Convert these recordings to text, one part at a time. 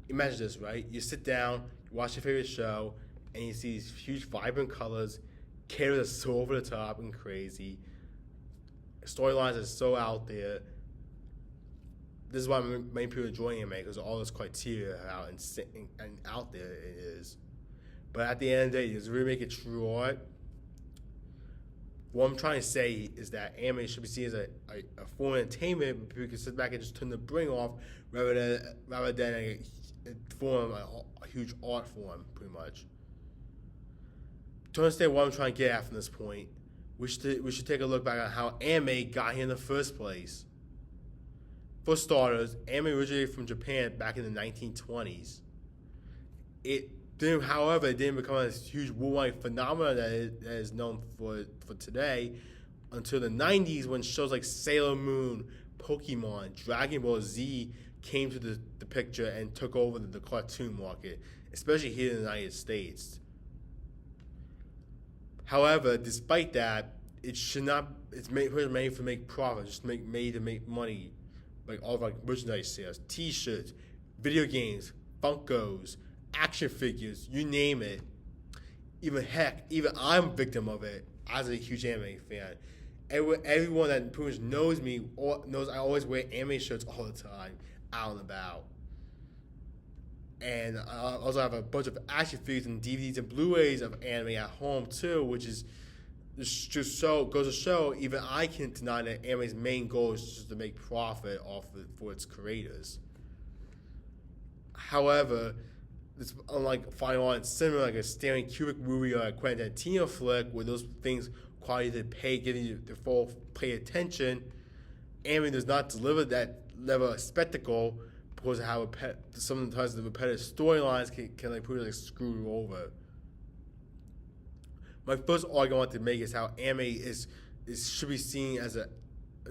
Imagine this, right? You sit down, you watch your favorite show, and you see these huge, vibrant colors, characters are so over the top and crazy, storylines are so out there. This is why many people enjoy anime because all this criteria out and out there it is. But at the end of the day, does it really make it true art? What I'm trying to say is that anime should be seen as a form of entertainment, but people can sit back and just turn the brain off rather than a huge art form, pretty much. To understand what I'm trying to get at from this point, we should take a look back on how anime got here in the first place. For starters, anime originated from Japan back in the 1920s. However, it didn't become a huge worldwide phenomenon that is known for today until the 90s when shows like Sailor Moon, Pokemon, Dragon Ball Z came to the picture and took over the cartoon market, especially here in the United States. However, despite that, it should not. It's made to make profit. It's made to make money, like all of like merchandise sales, T-shirts, video games, Funkos, action figures, you name it. Even I'm a victim of it as a huge anime fan. Everyone that pretty much knows me knows I always wear anime shirts all the time, out and about. And I also have a bunch of action figures and DVDs and Blu-rays of anime at home too, which is just goes to show even I can't deny that anime's main goal is just to make profit off it for its creators. However, it's unlike fine art and cinema, like a Stanley Kubrick movie or a Quentin Tarantino flick, where those things require you to give you the full pay attention. Anime does not deliver that level of spectacle because of how sometimes the repetitive storylines can like pretty like screw you over. My first argument I want to make is how anime should be seen as it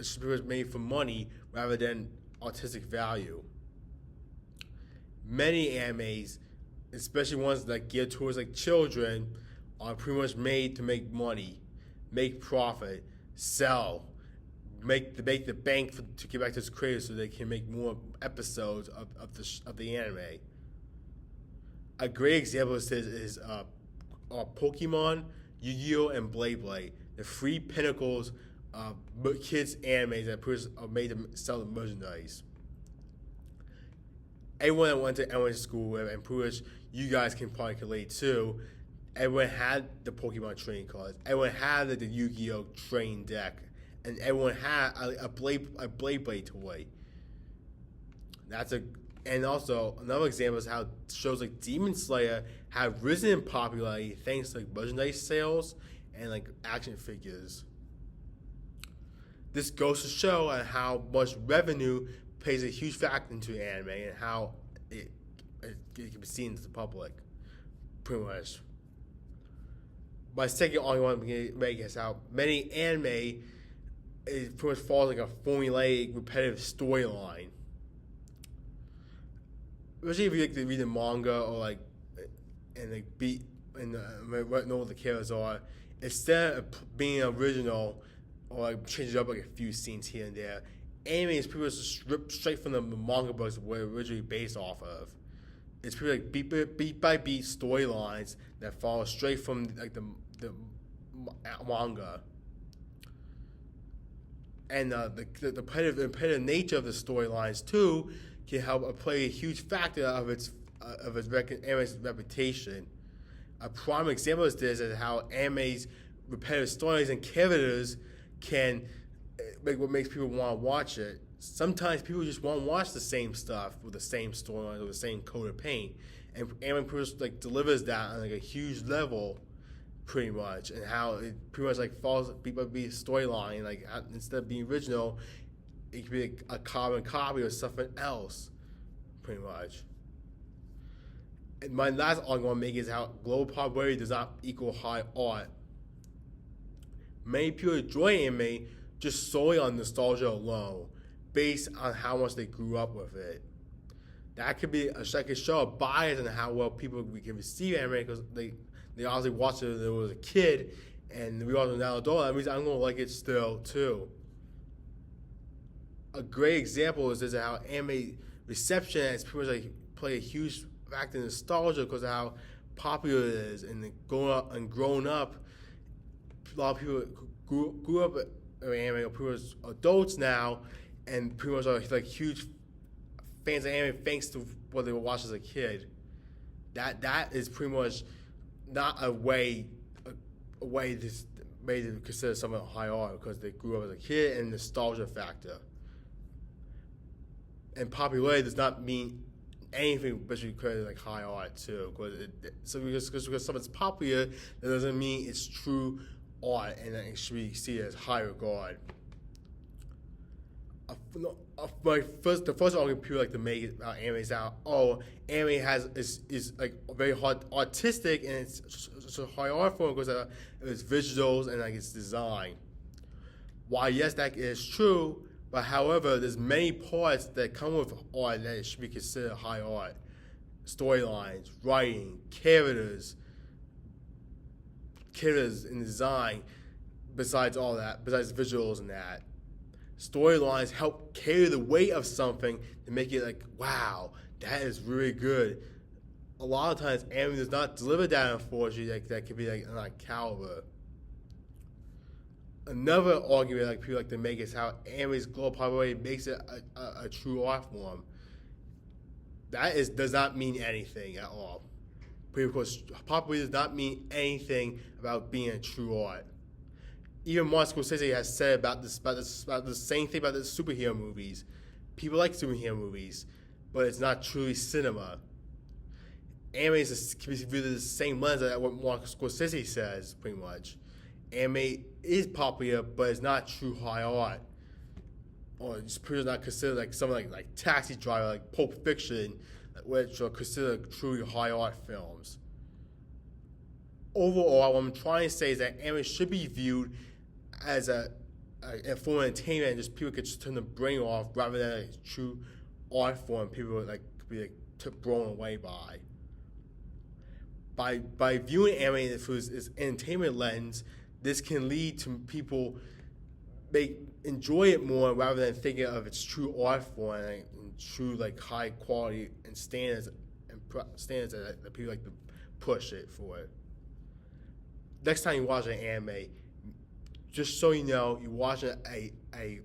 should be made for money rather than artistic value. Many animes, especially ones that geared towards like children, are pretty much made to make money, make profit, sell, make the bank to get back to its creators so they can make more episodes of the anime. A great example of this is Pokemon, Yu-Gi-Oh, and Blade, the three pinnacles of kids' animes that are made to sell the merchandise. Everyone that went to elementary school with, and pretty much you guys can probably relate too, everyone had the Pokemon trading cards. Everyone had the Yu-Gi-Oh trading deck, and everyone had a Blade toy. And also another example is how shows like Demon Slayer have risen in popularity thanks to like merchandise sales and like action figures. This goes to show how much revenue plays a huge factor into anime and how it can be seen to the public, pretty much. My second argument I'm going to make is how many anime pretty much follows like a formulaic, repetitive storyline. Especially if you like to read the manga or like know what the characters are, instead of being original or like changing up like a few scenes here and there, anime is pretty much stripped straight from the manga books where it originally based off of. It's pretty like beat by beat storylines that follow straight from like the manga. And the repetitive nature of the storylines too can help play a huge factor of its anime's reputation. A prime example of this is how anime's repetitive stories and characters can make what makes people want to watch it. Sometimes people just want to watch the same stuff with the same storyline or the same coat of paint, and anime pretty much like delivers that on like a huge level, pretty much, and how it pretty much like follows beat by beat storyline. Like instead of being original, it could be like a carbon copy or something else, pretty much. And my last argument I want to make is how global popularity does not equal high art. Many people enjoy anime just solely on nostalgia alone, based on how much they grew up with it. That could show a bias in how well people can receive anime because they obviously watched it when they was a kid, and we also now adult. That means I'm gonna like it still too. A great example is how anime reception is pretty much like play a huge factor in nostalgia because of how popular it is, and grown up. A lot of people grew up in anime, pretty much adults now, and pretty much are like huge fans of anime thanks to what they were watching as a kid. That is pretty much not a way to consider something high art because they grew up as a kid, and nostalgia factor. And popularity does not mean anything, especially because like high art too. Because something's popular, that doesn't mean it's true art, and it should be seen as high regard. The first argument people like to make about anime is that anime is like very hard artistic, and it's a high art form because of its visuals and like its design. While yes, that is true, but however, there's many parts that come with art that it should be considered high art. Storylines, writing, characters in design, besides visuals and that. Storylines help carry the weight of something to make it like, wow, that is really good. A lot of times, anime does not deliver that, unfortunately, that could be like caliber. Another argument like people like to make is how anime's global popularity makes it a true art form. Does not mean anything at all. Because popularity does not mean anything about being a true art. Even Martin Scorsese has said about the same thing about the superhero movies. People like superhero movies, but it's not truly cinema. Anime can be viewed through the same lens as what Martin Scorsese says, pretty much. Anime is popular, but it's not true high art. Or it's pretty not considered like something like Taxi Driver, like Pulp Fiction, which are considered truly high art films. Overall, what I'm trying to say is that anime should be viewed as a form of entertainment, and just people could just turn the brain off rather than a true art form people would be blown away by. By viewing anime through its entertainment lens, this can lead to people enjoy it more rather than thinking of its true art form and true like high quality and standards that people like to push it for it. Next time you watch an anime, just so you know, you're watching a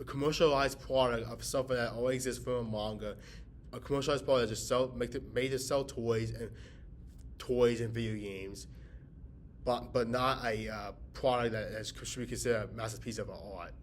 commercialized product of something that only exists from a manga, a commercialized product that just made to sell toys and video games, but not a product that should be considered a masterpiece of art.